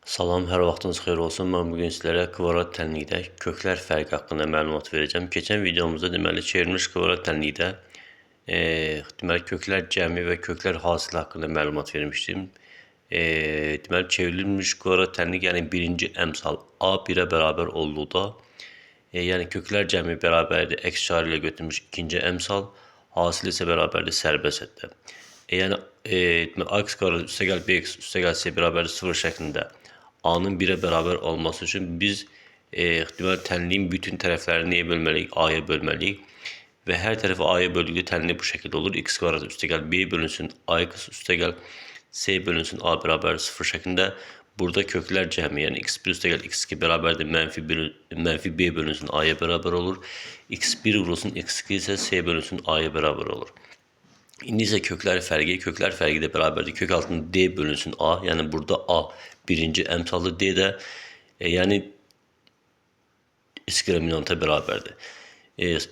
Salam, hər vaxtınız xeyir olsun. Mən bugün sizlərə kvadrat tənlikdə köklər fərqi haqqında məlumat verəcəm. Keçən videomuzda deməli çevrilmiş kvadrat tənlikdə deməli köklər cəmi və köklər hasili haqqında məlumat vermişdim. Deməli çevrilmiş kvadrat tənlik yəni birinci əmsal A 1-ə bərabər olduqda yəni köklər cəmi bərabərdir əks işarə ilə götürülmüş ikinci əmsal, hasil isə bərabərdir sərbəst əddə. Yəni A(x kvadrat üstəgəl bx üstəgəl c bərabərdir 0 şəklində A-nın 1'ə bərabər olması üçün biz deməli tənliyin bütün tərəflərini nəyə bölməliyik? A-ya bölməliyik. Və hər tərəfi A-ya böldükdə tənlik bu şəkildə olur. X kvadrat üstəgəl B bölünsün AX üstəgəl C bölünsün A bərabər 0 şəklində. Burada köklər cəmi, yəni x1 üstəgəl x2 bərabərdir mənfi B bölünsün A-ya bərabər olur. x1 vurulsun x2 isə C bölünsün A-ya bərabər olur. İndi isə köklər fərqi də bərabərdir. Kök altında D bölünsün A, yəni burada A birinci əmsaldır, D də yəni diskriminanta bərabərdir.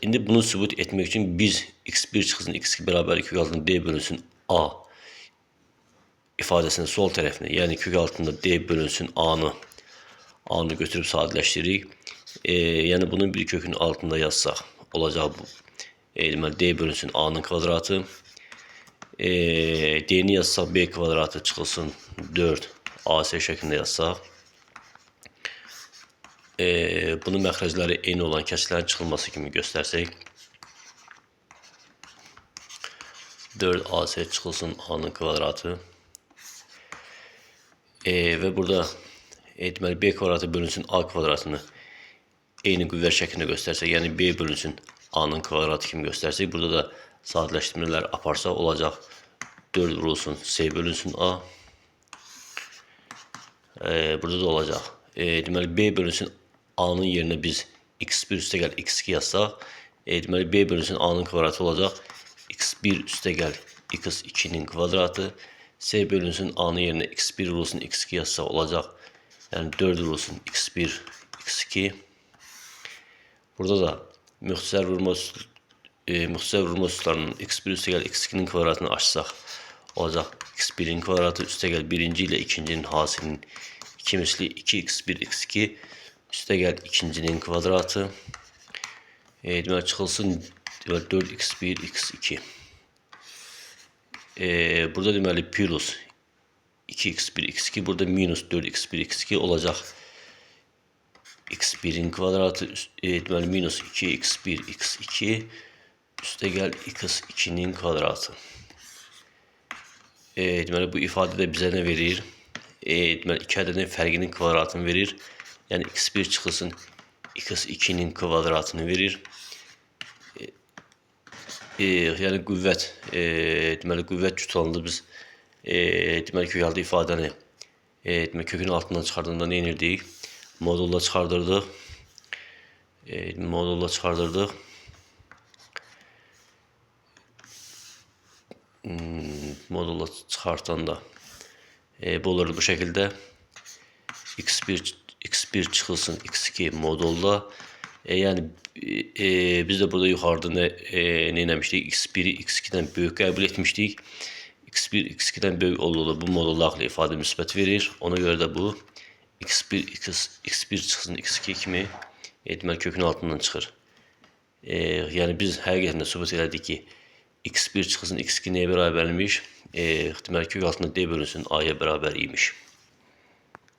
İndi bunu sübut etmək üçün biz x1 çıxsın x2 bərabərdir kök altında D bölünsün A ifadəsinin sol tərəfinə, yəni kök altında D bölünsün A-nı götürüb sadələşdiririk. Yəni bunun bir kökün altında yazsaq olacaq bu. Deməli D bölünsün A-nın kvadratı. D-ni yazsaq B kvadratı çıxılsın 4 AC şəklində yazsaq. Bunun məxrəcləri eyni olan kəsrlərin çıxılması kimi göstərsək. 4 AC çıxılsın A-nın kvadratı. Və burada deməli B kvadratı bölünsün A kvadratını eyni qüvvə şəklində göstərsək, yəni B bölünsün A-nın kvadratı kimi göstərsək, burada da sadələşdirmələr aparsaq olacaq 4 vurulsun C bölünsün A. Burada da olacaq. Deməli B bölünsün A-nın yerinə biz x1 üstəgəl x2 yazsaq, deməli B bölünsün A-nın kvadratı olacaq x1 üstəgəl x2'nin kvadratı. C bölünsün A-nın yerinə x1 vurulsun x2 yazsaq olacaq. Yəni 4 vurulsun x1 x2. Burada da müxtəsər vurma üslarının x1 üstəgəl x2'nin kvadratını açsaq olacaq x1'in kvadratı üstəgəl birinci ilə ikincinin hasilinin 2 misli 2x1 x2 üstəgəl ikincinin kvadratı. Deməli çıxılsın 4x1 x2. Burada deməli plus 2x1 x2, burada minus 4x1 x2 olacaq. x1'in kvadratı deməli minus 2x1 x2 üstəgəl x2'nin kvadratı. Deməli bu ifadə də bizə nə verir? Deməli iki ədədin fərqinin kvadratını verir. Yəni x1 çıxılsın x2'nin kvadratını verir. Yəni qüvvət, deməli qüvvət cütlanında biz deməli kök altı ifadəni deməli kökün altından çıxardığında nə edirdik? Modulla çıxardırdıq. Modulla çıxartanda bu olurdu bu şəkildə. x1 çıxılsın x2 modulda. Yəni biz də burada yuxarıda nə etmişdik? x1'i x2'dən böyük qəbul etmişdik. x1 x2'dən böyük olduqda bu modul daxili ifadə müsbət verir. Ona görə də bu x1 çıxsın x2 kimi deməli kökün altından çıxır. Yəni biz həqiqətən də sübut elədik ki, x1 çıxsın x2 nəyə bərabər imiş? Deməli kök altında D bölünsün A-ya bərabər imiş.